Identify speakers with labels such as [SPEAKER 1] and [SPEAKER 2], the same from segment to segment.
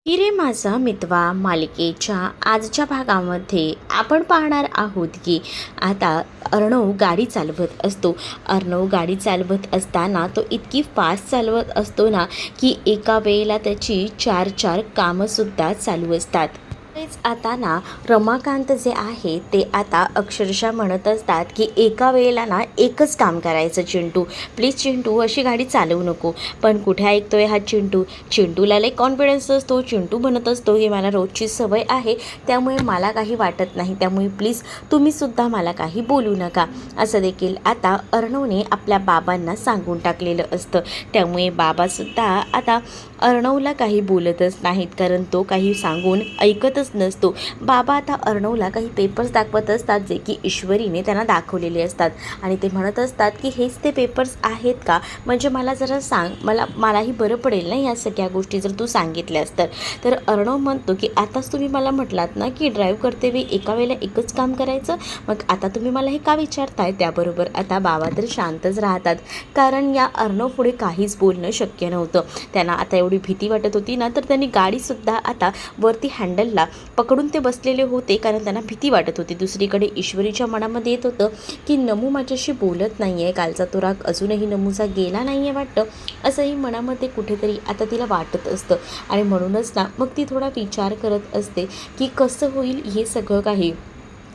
[SPEAKER 1] हिरे माझा मितवा मालिकेच्या आजच्या भागामध्ये आपण पाहणार आहोत की आता अर्णव गाडी चालवत असतो. अर्णव गाडी चालवत असताना तो इतकी फास्ट चालवत असतो ना की एका वेळेला त्याची चार चार कामंसुद्धा चालू असतात. तेच आता ना रमाकांत जे आहे ते आता अक्षरशः म्हणत असतात की एका वेळेला ना एकच काम करायचं चिंटू, प्लीज चिंटू अशी गाडी चालवू नको. पण कुठे ऐकतोय हा चिंटू. चिंटूला लई कॉन्फिडन्स असतो. चिंटू म्हणत असतो की मला रोजची सवय आहे, त्यामुळे मला काही वाटत नाही, त्यामुळे प्लीज तुम्हीसुद्धा मला काही बोलू नका असं देखील आता अर्णवने आपल्या बाबांना सांगून टाकलेलं असतं. त्यामुळे बाबासुद्धा आता अर्णवला काही बोलतच नाहीत, कारण तो काही सांगून ऐकतच नसतो. बाबा आता अर्णवला काही पेपर्स दाखवत असतात जे की ईश्वरीने त्यांना दाखवलेले असतात आणि ते म्हणत असतात की हेच ते पेपर्स आहेत का, म्हणजे मला जरा सांग, मलाही बरं पडेल ना या सगळ्या गोष्टी जर तू सांगितल्यास तर अर्णव म्हणतो की आताच तुम्ही मला म्हटलात ना की ड्राईव्ह करते वेळी एका वेळेला एकच काम करायचं, मग आता तुम्ही मला हे का विचारताय. त्याबरोबर आता बाबा तर शांतच राहतात, कारण या अर्णव पुढे काहीच बोलणं शक्य नव्हतं. त्यांना आता एवढी भीती वाटत होती ना, तर त्यांनी गाडीसुद्धा आता वरती हँडलला पकडून ते बसलेले होते, कारण त्यांना भीती वाटत होती. दुसरीकडे ईश्वरीच्या मनामध्ये येत होतं की नमू माझ्याशी बोलत नाही आहे, कालचा तो राग अजूनही नमूचा गेला नाही आहे वाटतं, असंही मनामध्ये कुठेतरी आता तिला वाटत असतं. आणि म्हणूनच ना मग ती थोडा विचार करत असते की कसं होईल हे सगळं काही.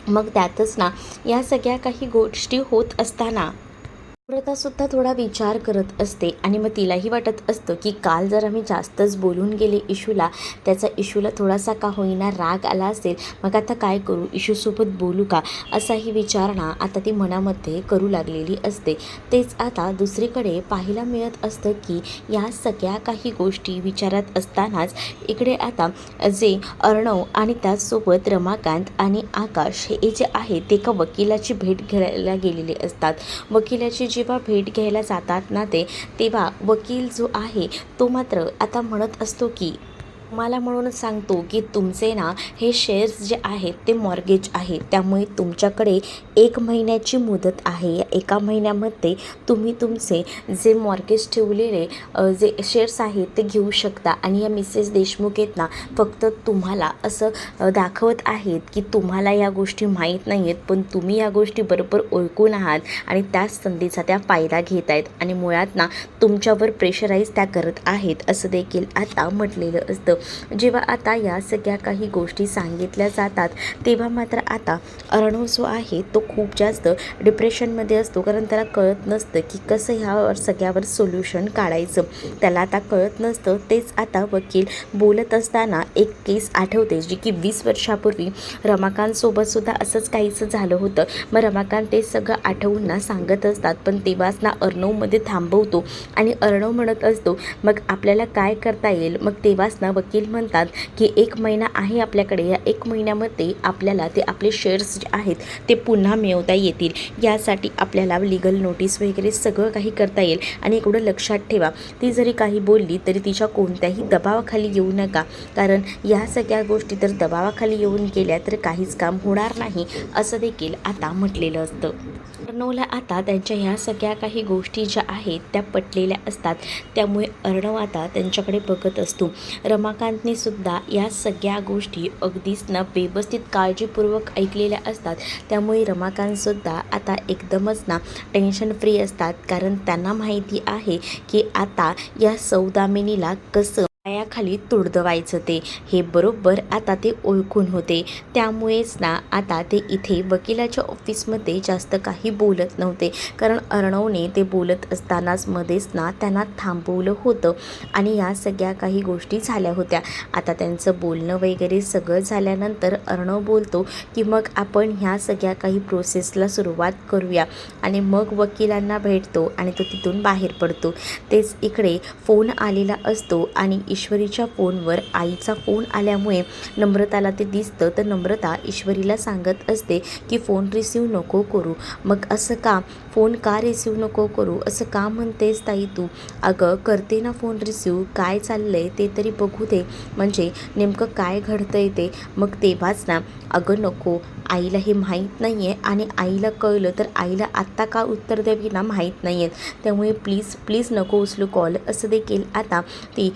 [SPEAKER 1] मग त्यातच ना या सगळ्या काही गोष्टी होत असताना सुद्धा थोडा विचार करत असते आणि मग तिलाही वाटत असतं की काल जर आम्ही जास्तच बोलून गेले इशूला, त्याचा इशूला थोडासा का होईना राग आला असेल, मग आता काय करू, इशूसोबत बोलू का, असाही विचार ना आता ती मनामध्ये करू लागलेली असते. तेच आता दुसरीकडे पाहायला मिळत असतं की या सगळ्या काही गोष्टी विचारात असतानाच इकडे आता जे अर्णव आणि त्याचसोबत रमाकांत आणि आकाश हे जे आहे ते एका वकिलाची भेट घ्यायला गेलेले असतात. वकिलाची जेव्हा भेट घ्यायला जातात ना तेव्हा वकील जो आहे तो मात्र आता म्हणत असतो की मला म्हणूनच सांगतो की तुमचे ना हे शेअर्स जे आहेत ते मॉर्गेज आहे, त्यामुळे तुमच्याकडे 1 महिन्याची मुदत आहे. या 1 महिन्यामध्ये तुम्ही तुमचे जे मॉर्गेज ठेवलेले जे शेअर्स आहेत ते घेऊ शकता. आणि या मिसेस देशमुख आहेत ना फक्त तुम्हाला असं दाखवत आहेत की तुम्हाला या गोष्टी माहीत नाही आहेत, पण तुम्ही या गोष्टी बरोबर ओळखून आहात आणि त्याच संधीचा त्या फायदा घेत आहेत आणि मुळात ना तुमच्यावर प्रेशराईज त्या करत आहेत असं देखील आता म्हटलेलं असतं. जेव्हा आता या सगळ्या काही गोष्टी सांगितल्या जातात तेव्हा मात्र आता अर्णव जो आहे तो खूप जास्त डिप्रेशनमध्ये असतो, कारण त्याला कळत नसतं की कसं ह्या सगळ्यावर सोल्युशन काढायचं. त्याला आता कळत नसतं. तेच आता वकील बोलत असताना एक केस आठवते जी की 20 वर्षापूर्वी रमाकांतसोबतसुद्धा असंच काहीचं झालं होतं. मग रमाकांत ते सगळं आठवून ना सांगत असतात, पण तेव्हाच ना अर्णवमध्ये थांबवतो आणि अर्णव म्हणत असतो मग आपल्याला काय करता येईल. मग तेव्हाच ना वकील म्हणतात की 1 महिना आहे आपल्याकडे, या 1 महिन्यामध्ये आपल्याला ते आपले शेअर्स जे आहेत ते पुन्हा मिळवता येतील. यासाठी आपल्याला लीगल नोटीस वगैरे सगळं काही करता येईल. आणि एवढं लक्षात ठेवा, ती जरी काही बोलली तरी तिच्या कोणत्याही दबावाखाली येऊ नका, कारण या सगळ्या गोष्टी तर दबावाखाली येऊन गेल्या तर काहीच काम होणार नाही असं देखील आता म्हटलेलं असतं. अर्णवला आता त्यांच्या ह्या सगळ्या काही गोष्टी ज्या आहेत त्या पटलेल्या असतात, त्यामुळे अर्णव आता त्यांच्याकडे बघत असतो. रमाकांतने सुद्धा या सगळ्या गोष्टी अगदीच ना व्यवस्थित काळजीपूर्वक ऐकलेल्या असतात, त्यामुळे रमाकांतसुद्धा आता एकदमच ना टेन्शन फ्री असतात, कारण त्यांना माहिती आहे की आता या सौदामिनीला कसं पायाखाली तुडवायचं ते हे बरोबर आता ते ओळखून होते. त्यामुळेच ना आता ते इथे वकिलाच्या ऑफिसमध्ये जास्त काही बोलत नव्हते, कारण अर्णवने ते बोलत असतानाच मध्येच ना त्यांना थांबवलं होतं आणि या सगळ्या काही गोष्टी झाल्या होत्या. आता त्यांचं बोलणं वगैरे सगळं झाल्यानंतर अर्णव बोलतो की मग आपण ह्या सगळ्या काही प्रोसेसला सुरुवात करूया आणि मग वकिलांना भेटतो आणि तो तिथून बाहेर पडतो. तेच इकडे फोन आलेला असतो आणि ईश्वरीच्या फोनवर आईचा फोन आल्यामुळे नम्रताला ते दिसतं, तर नम्रता ईश्वरीला सांगत असते की फोन रिसीव नको करू. मग असं का, फोन का रिसीव नको करू असं का म्हणतेस ताई तू. अगं करते ना फोन रिसीव, काय चाललंय ते तरी बघू दे, म्हणजे नेमकं काय घडतंय ते. मग तेव्हाच ना अगं नको, आईला हे माहीत नाही आहे आणि आईला कळलं तर आईला आत्ता का उत्तर द्यावी ना माहीत नाही आहेत, त्यामुळे प्लीज प्लीज नको उचलू कॉल असं देखील आता ती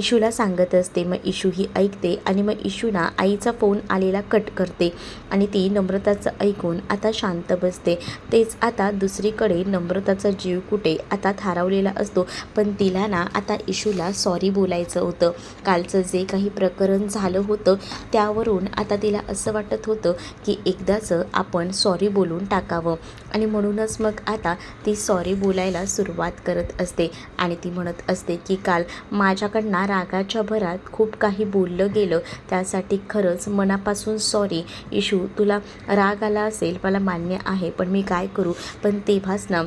[SPEAKER 1] इशूला सांगत असते. मग इशू ही ऐकते आणि मग इशू ना आईचा फोन आलेला कट करते आणि ती नम्रताचं ऐकून आता शांत बसते. तेच आता दुसरीकडे नम्रताचा जीव कुठे आता थारावलेला असतो. पण तिला ना आता इशूला सॉरी बोलायचं होतं. कालचं जे काही प्रकरण झालं होतं त्यावरून आता तिला असं वाटत होतं की एकदाचं आपण सॉरी बोलून टाकावं आणि म्हणूनच मग आता ती सॉरी बोलायला सुरुवात करत असते आणि ती म्हणत असते की काल माझ्याकडनं रागाच्या भरात खूप काही बोललं गेलं, त्यासाठी खरंच मनापासून सॉरी इशू. तुला राग आला असेल मला मान्य आहे, पण मी काय करू. पण तेव्हाच ना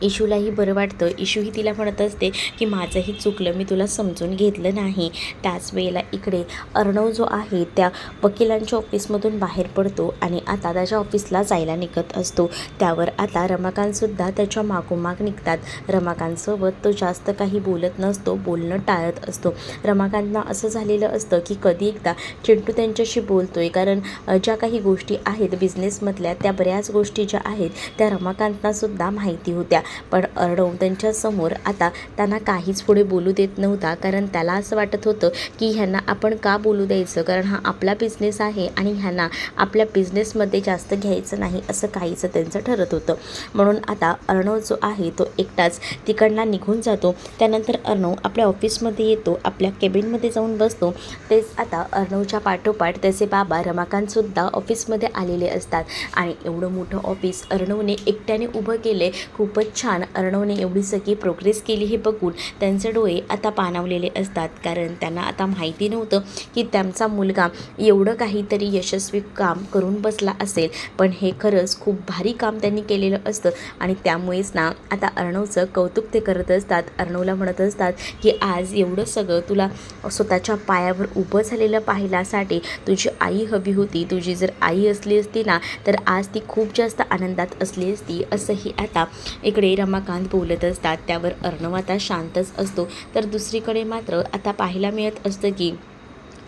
[SPEAKER 1] इशूलाही बरं वाटतं. इशूही तिला म्हणत असते की माझंही चुकलं, मी तुला समजून घेतलं नाही. त्याच वेळेला इकडे अर्णव जो आहे त्या वकिलांच्या ऑफिसमधून बाहेर पडतो आणि आता त्याच्या ऑफिसला जायला निघत असतो. त्यावर आता रमाकांतसुद्धा त्याच्या मागोमाग निघतात. रमाकांतसोबत तो जास्त काही बोलत नसतो, बोलणं टाळत असतो. रमाकांतला असं झालेलं असतं की कधी एकदा चिंटू त्यांच्याशी बोलतोय, कारण ज्या काही गोष्टी आहेत बिझनेसमधल्या त्या बऱ्याच गोष्टी ज्या आहेत त्या रमाकांतलासुद्धा माहिती होत्या. पण अर्णव त्यांच्यासमोर आता त्यांना काहीच पुढे बोलू देत नव्हता, कारण त्याला असं वाटत होतं की ह्यांना आपण का बोलू द्यायचं, कारण हा आपला बिझनेस आहे आणि ह्यांना आपल्या बिझनेसमध्ये जास्त घ्यायचं नाही असं काहीचं त्यांचं ठरत होतं. म्हणून आता अर्णव जो आहे तो एकटाच तिकडनं निघून जातो. त्यानंतर अर्णव आपल्या ऑफिसमध्ये येतो, आपल्या केबिनमध्ये जाऊन बसतो. तेच आता अर्णवच्या पाठोपाठ त्याचे बाबा रमाकांतसुद्धा ऑफिसमध्ये आलेले असतात आणि एवढं मोठं ऑफिस अर्णवने एकट्याने उभं केले. खूपच छान. अर्णवने एवढी सगळी प्रोग्रेस केली हे बघून त्यांचे डोळे आता पाणावलेले असतात, कारण त्यांना आता माहिती नव्हतं की त्यांचा मुलगा एवढं काहीतरी यशस्वी काम करून बसला असेल. पण हे खरंच खूप भारी काम त्यांनी केलेलं असतं आणि त्यामुळेच ना आता अर्णवचं कौतुक ते करत असतात. अर्णवला म्हणत असतात की आज एवढं सगळं तुला स्वतःच्या पायावर उभं झालेलं पाहिल्यासाठी तुझी आई हवी होती. तुझी जर आई असली असती ना तर आज ती खूप जास्त आनंदात असली असती, असंही आता इकडे रमाकांत बोलत असतात. त्यावर अर्णव आता शांतच असतो. तर दुसरीकडे मात्र आता पाहायला मिळत असतं की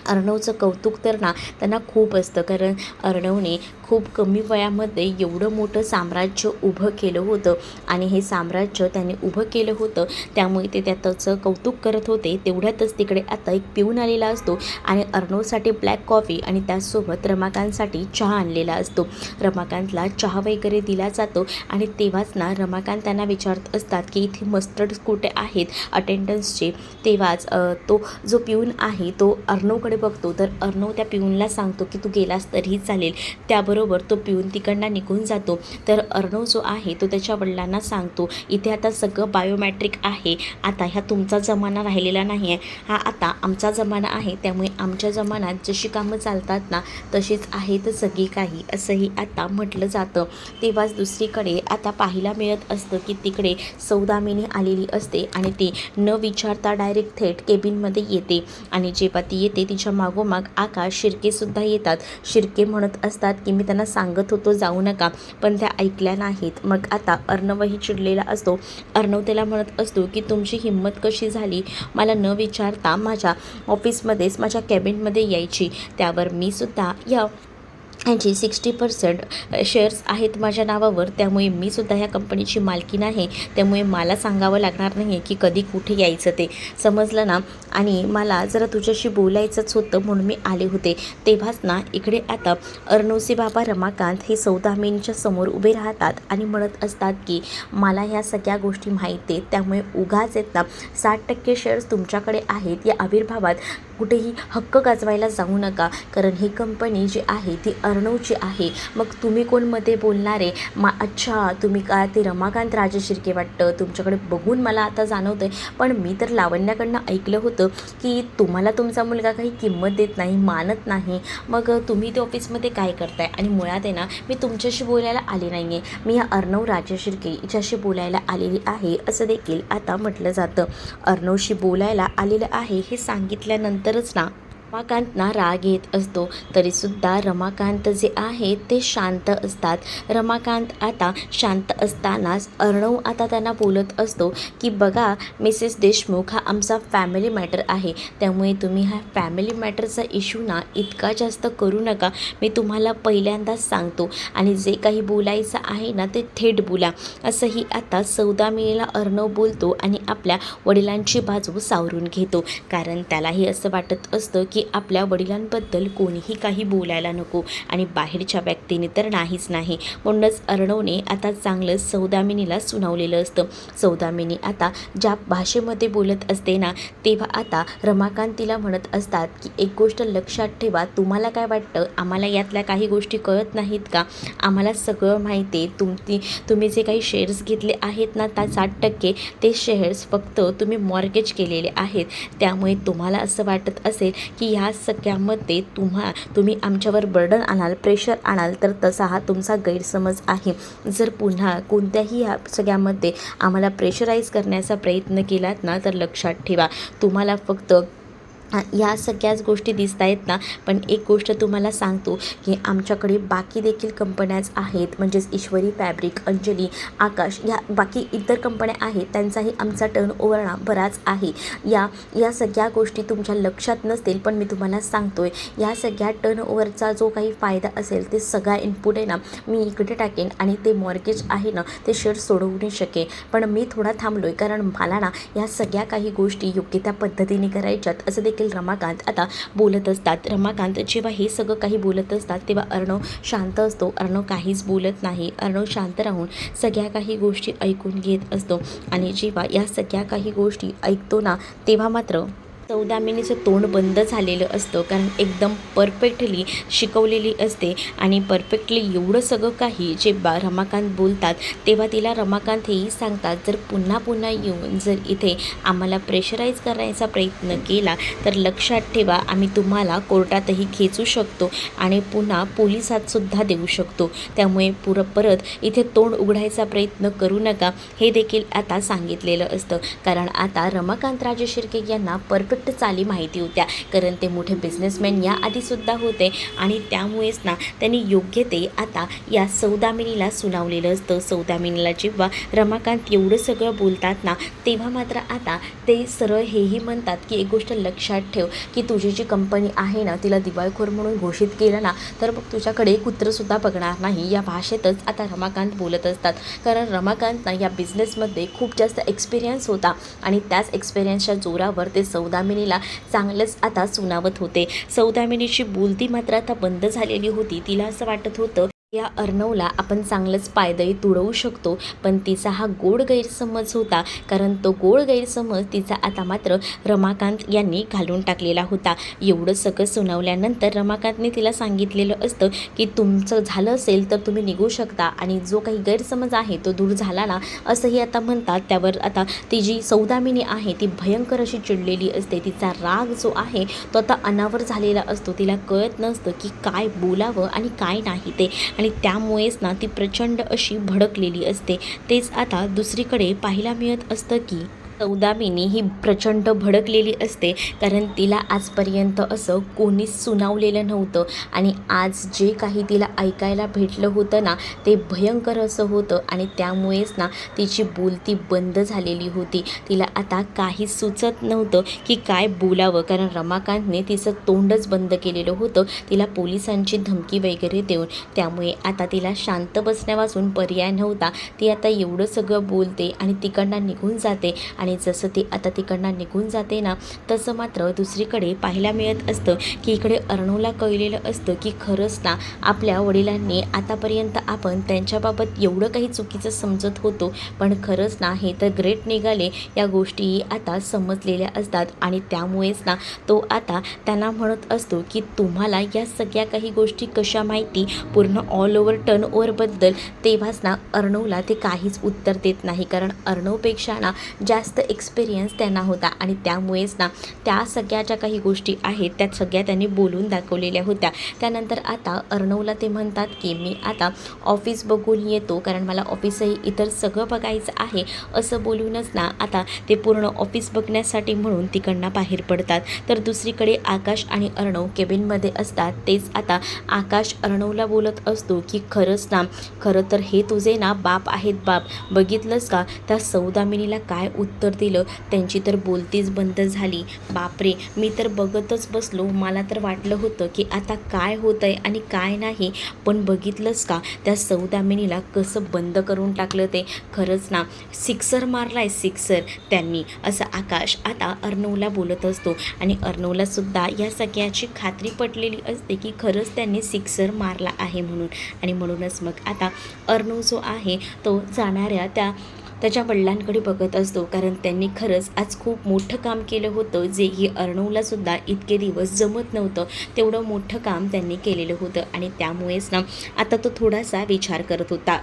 [SPEAKER 1] अर्णवचं कौतुक तर ना त्यांना खूप असतं, कारण अर्णवने खूप कमी वयामध्ये एवढं मोठं साम्राज्य उभं केलं होतं आणि हे साम्राज्य त्याने उभं केलं होतं, त्यामुळे ते त्याचं कौतुक करत होते. तेवढ्यातच तिकडे आता एक पिऊन आलेला असतो आणि अर्णवसाठी ब्लॅक कॉफी आणि त्याचसोबत रमाकांतसाठी चहा आणलेला असतो. रमाकांतला चहा वगैरे दिला जातो आणि तेव्हाच ना रमाकांत त्यांना विचारत असतात की इथे मस्टर्ड कुठे आहेत अटेंडन्सचे. तेव्हाच तो जो पिऊन आहे तो अर्णवकडे बघतो, तर अर्णव त्या पिऊनला सांगतो की तू गेलास तरीही चालेल. त्याबरोबर तो पिऊन तिकडनं निघून जातो. तर अर्णव जो आहे तो त्याच्या वडिलांना सांगतो इथे आता सगळं बायोमॅट्रिक आहे, आता ह्या तुमचा जमाना राहिलेला नाही आहे, हा आता आमचा जमाना आहे. त्यामुळे आमच्या जमान्यात जशी कामं चालतात ना तशीच आहेत सगळी काही, असंही आता म्हटलं जातं. तेव्हाच दुसरीकडे आता पाहायला मिळत असतं की तिकडे सौदामिनी आलेली असते आणि ती न विचारता डायरेक्ट थेट केबिनमध्ये येते आणि जेव्हा ती येते तिच्या मागोमाग आकाश शिर्केसुद्धा येतात. शिर्के म्हणत असतात की मी त्यांना सांगत होतो जाऊ नका, पण त्या ऐकल्या नाहीत. मग आता अर्णवही चिडलेला असतो. अर्णव त्याला म्हणत असतो की तुमची हिंमत कशी झाली मला न विचारता माझ्या ऑफिसमध्येच माझ्या कॅबिनमध्ये यायची. त्यावर मी सुद्धा यांची 60% शेअर्स आहेत माझ्या नावावर, त्यामुळे मी सुद्धा ह्या कंपनीची मालकीण आहे. त्यामुळे मला सांगावं लागणार नाही आहे की कधी कुठे यायचं ते, समजलं ना. आणि मला जरा तुझ्याशी बोलायचंच होतं म्हणून मी आले होते. तेव्हाच ना इकडे आता अर्णवचे बाबा रमाकांत हे सौदामिनीच्या समोर उभे राहतात आणि म्हणत असतात की मला ह्या सगळ्या गोष्टी माहीत आहेत, त्यामुळे उगाच आहेत ना 60% शेअर्स तुमच्याकडे आहेत या आविर्भावात कुठेही हक्क गाजवायला जाऊ नका, कारण ही कंपनी जी आहे ती अर्णवची आहे. मग तुम्ही कोण मध्ये बोलणारे अच्छा तुम्ही का ते रमाकांत राजशिर्के वाटतं, तुमच्याकडे बघून मला आता जाणवतं आहे. पण मी तर लावण्याकडनं ऐकलं होतं की तुम्हाला तुमचा मुलगा काही किंमत देत नाही, मानत नाही, मग तुम्ही ते ऑफिसमध्ये काय करताय. आणि मुळात आहे ना मी तुमच्याशी बोलायला आले नाही आहे, मी या अर्णव राजशिर्के हिच्याशी बोलायला आलेली आहे असं देखील आता म्हटलं जातं. अर्णवशी बोलायला आलेलं आहे हे सांगितल्यानंतरच ना रमाकांतना राग येत असतो तरीसुद्धा रमाकांत जे आहे ते शांत असतात. रमाकांत आता शांत असतानाच अर्णव आता त्यांना बोलत असतो की बघा मिसेस देशमुख, हा आमचा फॅमिली मॅटर आहे, त्यामुळे तुम्ही हा फॅमिली मॅटरचा इश्यू ना इतका जास्त करू नका. मी तुम्हाला पहिल्यांदाच सांगतो आणि जे काही बोलायचं आहे ना ते थेट बोला, असंही आता सौदामिनीला अर्णव बोलतो आणि आपल्या वडिलांची बाजू सावरून घेतो. कारण त्यालाही असं वाटत असतं की आपल्या वडिलांबद्दल कोणीही काही बोलायला नको आणि बाहेरच्या व्यक्तीने तर नाहीच नाही. म्हणूनच अर्णवने आता चांगलं सौदामिनीला सुनावलेलं असतं. सौदामिनी आता ज्या भाषेमध्ये बोलत असते ना तेव्हा आता रमाकांत तिला म्हणत असतात की एक गोष्ट लक्षात ठेवा, तुम्हाला काय वाटतं आम्हाला यातल्या काही गोष्टी कळत नाहीत का? आम्हाला सगळं माहिती आहे. तुम्ही जे काही शेअर्स घेतले आहेत ना त्या 60% ते शेअर्स फक्त तुम्ही मॉर्गेज केलेले आहेत. त्यामुळे तुम्हाला असं वाटत असेल की ह्या सगळ्यामध्ये तुम्ही आमच्यावर बर्डन आणाल, प्रेशर आणाल, तर तसा हा तुमचा गैरसमज आहे. जर पुन्हा कोणत्याही ह्या सगळ्यामध्ये आम्हाला प्रेशराईज करण्याचा प्रयत्न केलात ना तर लक्षात ठेवा, तुम्हाला फक्त या सगळ्याच गोष्टी दिसत आहेत ना. पण एक गोष्ट तुम्हाला सांगतो की आमच्याकडे बाकी देखील कंपन्याच आहेत, म्हणजेच ईश्वरी फॅब्रिक, अंजली, आकाश, या बाकी इतर कंपन्या आहेत, त्यांचाही आमचा टर्नओव्हर ना बराच आहे. या सगळ्या गोष्टी तुमच्या लक्षात नसतील पण मी तुम्हाला सांगतो आहे, या सगळ्या टर्नओव्हरचा जो काही फायदा असेल ते सगळा इनपुट आहे ना मी इकडे टाकेन आणि ते मॉर्गेज आहे ना ते शेअर सोडवू नाही शकेन. पण मी थोडा थांबलो आहे कारण मला ना या सगळ्या काही गोष्टी योग्य त्या पद्धतीने करायच्यात, असं रमाकांत आता बोलत असतात. रमाकांत जेव्हा हे सगळं काही बोलत असतात तेव्हा अर्णव शांत असतो. अर्णव काहीच बोलत नाही. अर्णव शांत राहून सगळ्या काही गोष्टी ऐकून घेत असतो आणि जेव्हा या सगळ्या काही गोष्टी ऐकतो ना तेव्हा मात्र सौदामिनीचं तोंड बंद झालेलं असतं. कारण एकदम परफेक्टली शिकवलेली असते आणि परफेक्टली एवढं सगळं काही जे रमाकांत बोलतात तेव्हा तिला रमाकांत हेही सांगतात, जर पुन्हा येऊन जर इथे आम्हाला प्रेशराईज करायचा प्रयत्न केला तर लक्षात ठेवा आम्ही तुम्हाला कोर्टातही खेचू शकतो आणि पुन्हा पोलिसातसुद्धा देऊ शकतो. त्यामुळे परत इथे तोंड उघडायचा प्रयत्न करू नका, हे देखील आता सांगितलेलं असतं. कारण आता रमाकांत राजेशिर्के यांना परफेक्ट चाली माहिती होत्या, कारण ते मोठे बिझनेसमॅन या आधीसुद्धा होते आणि त्यामुळेच ना त्यांनी योग्य ते आता या सौदामिनीला सुनावलेलं असतं. सौदामिनीला जेव्हा रमाकांत एवढं सगळं बोलतात ना तेव्हा मात्र आता ते सरळ हेही म्हणतात की एक गोष्ट लक्षात ठेव की तुझी जी कंपनी आहे ना तिला दिवाळखोर म्हणून घोषित केलं ना तर मग तुझ्याकडे कुत्रंसुद्धा बघणार नाही. या भाषेतच आता रमाकांत बोलत असतात. कारण रमाकांत ना या बिझनेसमध्ये खूप जास्त एक्सपिरियन्स होता आणि त्याच एक्सपिरियन्सच्या जोरावर ते सौदामिनीला चांगलंच आता सुनावत होते. सौदामिनीची बोलती मात्र आता बंद झालेली होती. तिला असं वाटत होतं या अर्णवला आपण चांगलंच पायदळी तुडवू शकतो, पण तिचा हा गोड गैरसमज होता. कारण तो गोड गैरसमज तिचा आता मात्र रमाकांत यांनी घालून टाकलेला होता. एवढं सगळं सुनावल्यानंतर रमाकांतने तिला सांगितलेलं असतं की तुमचं झालं असेल तर तुम्ही निघू शकता आणि जो काही गैरसमज आहे तो दूर झाला ना असंही आता म्हणतात. त्यावर आता ती जी सौदामिनी आहे ती भयंकर अशी चिडलेली असते. तिचा राग जो आहे तो आता अनावर झालेला असतो. तिला कळत नसतं की काय बोलावं आणि काय नाही ते, आणि त्यामुळेच ना ती प्रचंड अशी भडकलेली असते. तेच आता दुसरीकडे पाहायला मिळत असतं की सौदामिनी ही प्रचंड भडकलेली असते. कारण तिला आजपर्यंत असं कोणीच सुनावलेलं नव्हतं आणि आज जे काही तिला ऐकायला भेटलं होतं ना ते भयंकर असं होतं आणि त्यामुळेच ना तिची बोलती बंद झालेली होती. तिला आता काहीच सुचत नव्हतं की काय बोलावं, कारण रमाकांतने तिचं तोंडच बंद केलेलं होतं तिला पोलिसांची धमकी वगैरे देऊन. त्यामुळे आता तिला शांत बसण्यापासून पर्याय नव्हता. ती आता एवढं सगळं बोलते आणि तिकडनं निघून जाते आणि जसं ती आता तिकडनं निघून जाते ना तसं मात्र दुसरीकडे पाहायला मिळत असतं की इकडे अर्णवला कळलेलं असतं की खरंच ना आपल्या वडिलांनी आतापर्यंत आपण त्यांच्याबाबत एवढं काही चुकीचं समजत होतो, पण खरंच ना हे तर ग्रेट निघाले. या गोष्टी आता समजलेल्या असतात आणि त्यामुळेच ना तो आता त्यांना म्हणत असतो की तुम्हाला या सगळ्या काही गोष्टी कशा माहिती पूर्ण ऑल ओव्हर टर्नओव्हरबद्दल. तेव्हाच ना अर्णवला ते काहीच उत्तर देत नाही, कारण अर्णवपेक्षा ना जास्त जास्त एक्सपिरियन्स त्यांना होता आणि त्यामुळेच ना त्या सगळ्या ज्या काही गोष्टी आहेत त्या सगळ्या त्यांनी बोलून दाखवलेल्या होत्या. त्यानंतर आता अर्णवला ते म्हणतात की मी आता ऑफिस बघून येतो, कारण मला ऑफिसही इतर सगळं बघायचं आहे, असं बोलूनच ना आता ते पूर्ण ऑफिस बघण्यासाठी म्हणून तिकडनं बाहेर पडतात. तर दुसरीकडे आकाश आणि अर्णव केबिनमध्ये असतात. तेच आता आकाश अर्णवला बोलत असतो की खरंच ना, खरं तर हे तुझे ना बाप आहेत बाप. बघितलंस का त्या सौदामिनीला काय उत्तर दिलं? त्यांची तर बोलतीच बंद झाली. बापरे, मी तर बघतच बसलो. मला तर वाटलं होतं की आता काय होतं आहे आणि काय नाही, पण बघितलंस का त्या सौदामिनीला कसं बंद करून टाकलं ते. खरंच ना, सिक्सर मारलाय सिक्सर त्यांनी, असं आकाश आता अर्णवला बोलत असतो. आणि अर्णवलासुद्धा या सगळ्याची खात्री पटलेली असते की खरंच त्यांनी सिक्सर मारला आहे म्हणून. आणि म्हणूनच मग आता अर्णव जो आहे तो जाणाऱ्या त्याच्या वडिलांकडे बघत असतो, कारण त्यांनी खरंच आज खूप मोठं काम केलं होतं, जे की अर्णवलासुद्धा इतके दिवस जमत नव्हतं. तेवढं मोठं काम त्यांनी केलेलं होतं आणि त्यामुळेच ना आता तो थोडासा विचार करत होता.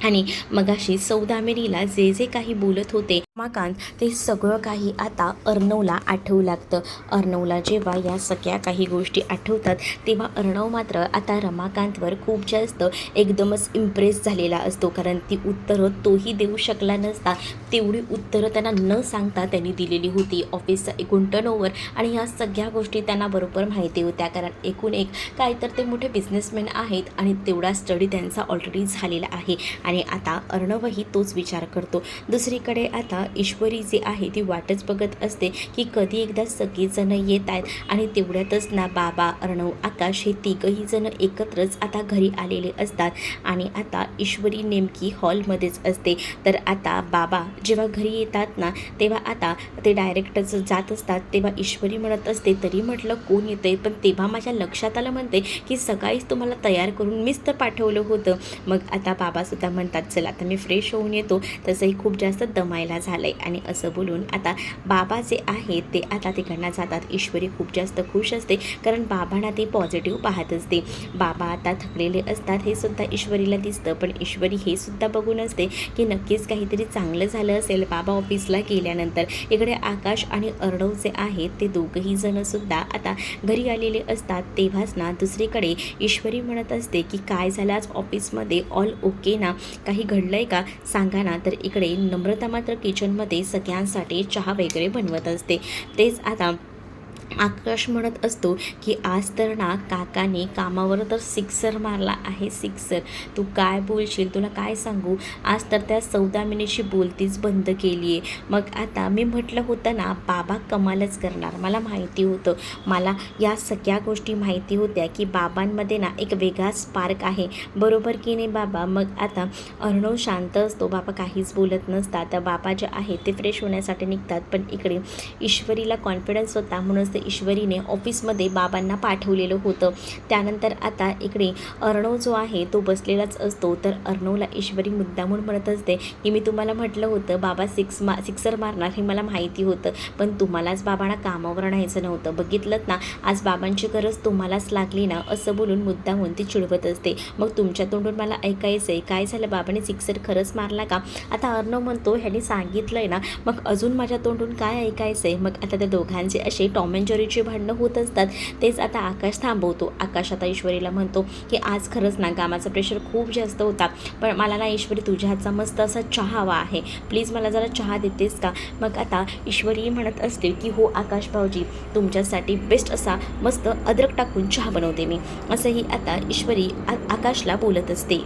[SPEAKER 1] आणि मगाशी सौदामिनीला जे जे काही बोलत होते रमाकांत, ते सगळं काही आता अर्णवला आठवू लागतं. अर्णवला जेव्हा या सगळ्या काही गोष्टी आठवतात तेव्हा अर्णव मात्र आता रमाकांतवर खूप जास्त एकदमच इम्प्रेस झालेला असतो, कारण ती उत्तरं तोही देऊ शकला नसता. तेवढी उत्तरं त्यांना न सांगता त्यांनी दिलेली होती. ऑफिसचा एकूण टर्नओव्हर आणि ह्या सगळ्या गोष्टी त्यांना बरोबर माहिती होत्या, कारण एकूण एक काय तर ते मोठे बिझनेसमॅन आहेत आणि तेवढा स्टडी त्यांचा ऑलरेडी झालेला आहे. आणि आता अर्णवही तोच विचार करतो. दुसरीकडे आता ईश्वरी जी आहे ती वाटच बघत असते की कधी एकदा सगळेजण येत आहेत. आणि तेवढ्यातच ना बाबा, अर्णव, आकाश हे तिघही जण एकत्रच आता घरी आलेले असतात. आणि आता ईश्वरी नेमकी हॉलमध्येच असते. तर आता बाबा जेव्हा घरी येतात ना तेव्हा आता ते डायरेक्टच जात असतात. तेव्हा ईश्वरी म्हणत असते, तरी म्हटलं कोण येतंय, पण तेव्हा माझ्या लक्षात आलं म्हणते की सकाळीच तुम्हाला तयार करून मीच तर पाठवलं होतं. मग आता बाबासुद्धा म्हणतात, चला आता मी फ्रेश होऊन येतो, तसंही खूप जास्त दमायला झालं आहे. आणि असं बोलून आता बाबा जे आहेत ते आता तिकडनं जातात. ईश्वरी खूप जास्त खुश असते, कारण बाबांना ते पॉझिटिव्ह पाहत असते. बाबा आता थकलेले असतात हे सुद्धा ईश्वरीला दिसतं, पण ईश्वरी हे सुद्धा बघून असते की नक्कीच काहीतरी चांगलं झालं असेल बाबा ऑफिसला गेल्यानंतर. इकडे आकाश आणि अर्णव जे आहेत ते दोघंही जणसुद्धा आता घरी आलेले असतात. तेव्हाच ना दुसरीकडे ईश्वरी म्हणत असते की काय झालं आज ऑफिसमध्ये, ऑल ओके ना, काही घडलं आहे का, सांगा ना. तर इकडे नम्रता मात्र किचनमध्ये सगळ्यांसाठी चहा वगैरे बनवत असते. तेच आता आकाश म्हणत असतो की आज तर ना काकाने कामावर तर सिक्सर मारला आहे सिक्सर. तू काय बोलशील, तुला काय सांगू, आज तर त्या सौदामिनीची बोलतीच बंद केली आहे. मग आता मी म्हटलं होतं ना बाबा कमालच करणार, मला माहिती होतं, मला या सगळ्या गोष्टी माहिती होत्या की बाबांमध्ये ना एक वेगळा स्पार्क आहे, बरोबर की नाही बाबा. मग आता अर्णव शांत असतो, बाबा काहीच बोलत नसतात. तर बाबा जे आहेत ते फ्रेश होण्यासाठी निघतात. पण इकडे ईश्वरीला कॉन्फिडन्स होता म्हणूनच ते ईश्वरीने ऑफिसमध्ये बाबांना पाठवलेलं होतं. त्यानंतर आता इकडे अर्णव जो आहे तो बसलेलाच असतो. तर अर्णवला ईश्वरी मुद्दामून म्हणत असते की मी तुम्हाला म्हटलं होतं बाबा सिक्सर मारणार, हे मला माहिती होतं, पण तुम्हालाच बाबांना कामावर न्यायचं नव्हतं. बघितलं ना, आज बाबांची गरज तुम्हालाच लागली ना, असं बोलून मुद्दामून ती चिडवत असते. मग तुमच्या तोंडून मला ऐकायचं आहे, काय झालं, बाबाने सिक्सर खरंच मारला का. आता अर्णव म्हणतो ह्याने सांगितलं आहे ना, मग अजून माझ्या तोंडून काय ऐकायचं आहे. मग आता त्या दोघांचे असे टॉम अँड जेरीचे भांडणं होत असतात. तेच आता आकाश थांबवतो. आकाश आता ईश्वरीला म्हणतो की आज खरंच ना कामाचा प्रेशर खूप जास्त होता, पण मला ना ईश्वरी तुझ्या हातचा मस्त असा चहा हवा आहे, प्लीज मला जरा चहा देतेस का. मग आता ईश्वरी म्हणत असते की हो आकाश भाऊजी, तुमच्यासाठी बेस्ट असा मस्त अद्रक टाकून चहा बनवते मी, असंही आता ईश्वरी आकाशला बोलत असते.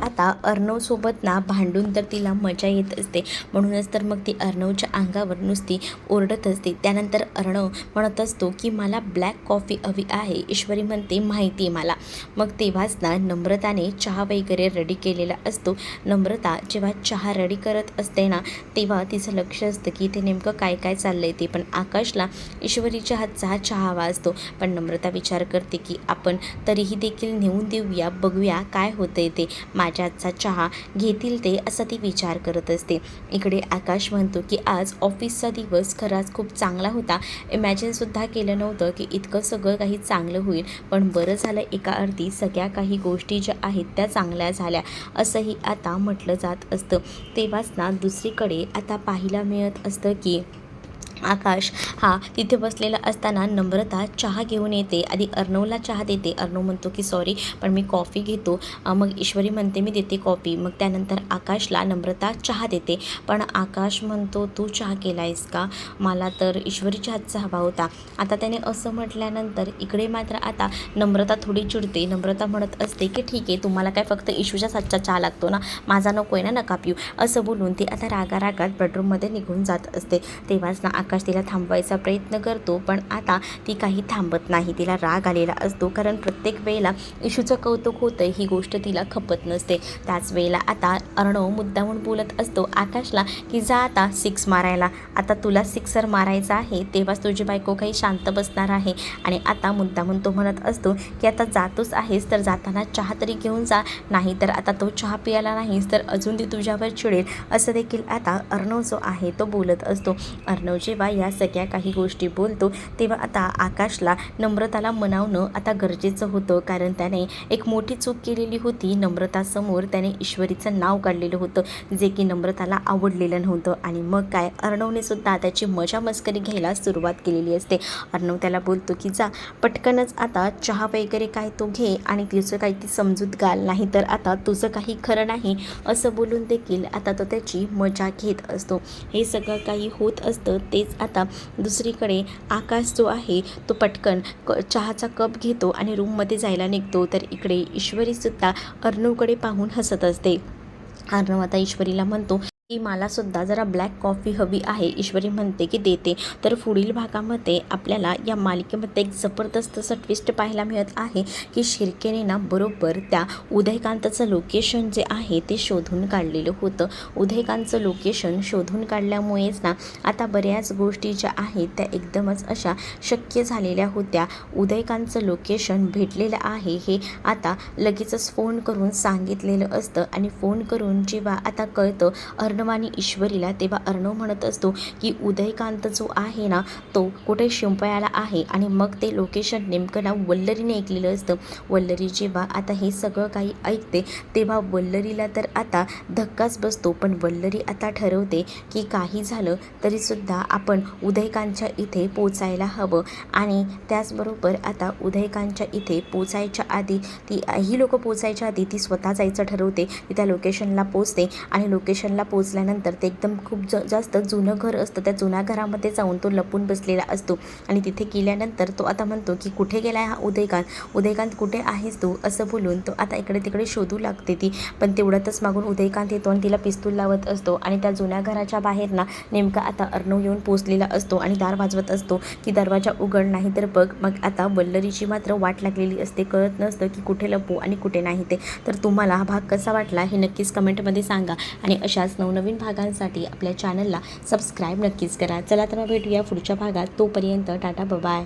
[SPEAKER 1] आता अर्णवसोबत ना भांडून तर तिला मजा येत असते, म्हणूनच तर मग ती अर्णवच्या अंगावर नुसती ओरडत असते. त्यानंतर अर्णव म्हणत असतो की मला ब्लॅक कॉफी हवी आहे. ईश्वरी म्हणते माहिती आहे मला. मग तेव्हाच ना नम्रताने चहा वगैरे रेडी केलेला असतो. नम्रता जेव्हा चहा रेडी करत असते ना तेव्हा तिचं लक्ष असतं की ते नेमकं काय काय चाललं आहे ते, पण आकाशला ईश्वरीच्या हातचा हा चहा हवा असतो. पण नम्रता विचार करते की आपण तरीही देखील नेऊन देऊया, बघूया काय होतंय ते. माझ्या हातचा चहा घेतील ते, असा ती विचार करत असते. इकडे आकाश म्हणतो की आज ऑफिसचा दिवस खराच खूप चांगला होता. इमॅजिनसुद्धा केलं नव्हतं की इतकं सगळं काही चांगलं होईल, पण बरं झालं एका अर्थी सगळ्या काही गोष्टी ज्या आहेत त्या चांगल्या झाल्या, असंही आता म्हटलं जात असतं. तेव्हाच ना दुसरीकडे आता पाहायला मिळत असतं की आकाश हा तिथे बसलेला असताना नम्रता चहा घेऊन येते. आधी अर्णवला चहा देते. अर्णव म्हणतो की सॉरी, पण मी कॉफी घेतो. मग ईश्वरी म्हणते मी देते कॉफी. मग त्यानंतर आकाशला नम्रता चहा देते. पण आकाश म्हणतो तू चहा केला आहेस का? मला तर ईश्वरीच्या हातचा हवा होता. आता त्याने असं म्हटल्यानंतर इकडे मात्र आता नम्रता थोडी चिडते. नम्रता म्हणत असते की ठीक आहे, तुम्हाला काय फक्त ईशूच्याच हातचा चहा लागतो ना, माझा नको आहे ना, नका पिऊ, असं बोलून ती आता रागारागात बेडरूममध्ये निघून जात असते. तेव्हाच ना आकाश तिला थांबवायचा प्रयत्न करतो, पण आता ती काही थांबत नाही. तिला राग आलेला असतो, कारण प्रत्येक वेळेला इशूचं कौतुक होतं ही गोष्ट तिला खपत नसते. त्याच वेळेला आता अर्णव मुद्दामून बोलत असतो आकाशला की जा आता 6 मारायला, आता तुला सिक्सर मारायचा आहे, तेव्हाच तुझी बायको काही शांत बसणार आहे. आणि आता मुद्दामून तो म्हणत असतो की आता जातोच आहेस तर जाताना चहा तरी घेऊन जा, नाही तर आता तो चहा प्यायला नाहीस तर अजून ती तुझ्यावर चिडेल, असं देखील आता अर्णव जो आहे तो बोलत असतो. अर्णव जेव्हा या सगळ्या काही गोष्टी बोलतो तेव्हा आता आकाशला नम्रताला मनावणं आता गरजेचं होतं, कारण त्याने एक मोठी चूक केलेली होती. नम्रतासमोर त्याने ईश्वरीचं नाव काढलेलं होतं, जे की नम्रताला आवडलेलं नव्हतं. आणि मग काय, अर्णवने सुद्धा त्याची मजा मस्करी घ्यायला सुरुवात केलेली असते. अर्णव त्याला बोलतो की जा पटकनच आता चहा वगैरे काय तो घे आणि तिचं काही ती समजूत घाल, नाही तर आता तुझं काही खरं नाही, असं बोलून देखील आता तो त्याची मजा घेत असतो. हे सगळं काही होत असतं. तेच आता दुसरीकडे आकाश जो आहे तो पटकन चहाचा कप घेतो आणि रूममध्ये जायला निघतो. तर इकडे ईश्वरीसुद्धा अर्णवकडे पाहून हसत असते. अर्णव आता ईश्वरीला म्हणतो की मलासुद्धा जरा ब्लॅक कॉफी हवी आहे. ईश्वरी म्हणते की देते. तर पुढील भागामध्ये आपल्याला या मालिकेमध्ये एक जबरदस्त असं ट्विस्ट पाहायला मिळत आहे की शिर्केने ना बरोबर त्या उदयकांतचं लोकेशन जे आहे ते शोधून काढलेलं होतं. उदयकांतचं लोकेशन शोधून काढल्यामुळेच ना आता बऱ्याच गोष्टी ज्या आहेत त्या एकदमच अशा शक्य झालेल्या होत्या. उदयकांतचं लोकेशन भेटलेलं आहे हे आता लगेचच फोन करून सांगितलेलं असतं. आणि फोन करून जेव्हा आता कळतं अर्णव आणि ईश्वरीला, तेव्हा अर्णव म्हणत असतो की उदयकांत जो आहे ना तो कुठे शिंपयाला आहे. आणि मग ते लोकेशन नेमकं नाव वल्लरीने ऐकलेलं असतं. वल्लरी जेव्हा आता हे सगळं काही ऐकते तेव्हा वल्लरीला तर आता धक्काच बसतो. पण वल्लरी आता ठरवते की काही झालं तरीसुद्धा आपण उदयकांतच्या इथे पोचायला हवं. आणि त्याचबरोबर आता उदयकांतच्या इथे पोचायच्या आधी ही लोकं पोचायच्या आधी ती स्वतः जायचं ठरवते. ती त्या लोकेशनला पोचते आणि लोकेशनला पोचल्यानंतर ते एकदम खूप जास्त जुनं घर असतं. त्या जुन्या घरामध्ये जाऊन तो लपून बसलेला असतो. आणि तिथे गेल्यानंतर तो आता म्हणतो की कुठे गेला आहे हा उदयकांत, उदयकांत कुठे आहेस तू, असं बोलून तो आता इकडे तिकडे शोधू लागते ती. पण तेवढ्यातच मागून उदयकांत येतो आणि तिला पिस्तूल लावत असतो. आणि त्या जुन्या घराच्या बाहेर ना नेमका आता अर्णव येऊन पोचलेला असतो आणि दार वाजवत असतो की दरवाजा उघड, नाही तर बघ. मग आता वल्लरीची मात्र वाट लागलेली असते, कळत नसतं की कुठे लपू आणि कुठे नाही ते. तर तुम्हाला हा भाग कसा वाटला हे नक्कीच कमेंटमध्ये सांगा. आणि अशाच नवनवीन भागांसाठी आपल्या चॅनलला सबस्क्राईब नक्कीच करा. चला तर मग भेटूया पुढच्या भागात. तोपर्यंत टाटा बाय.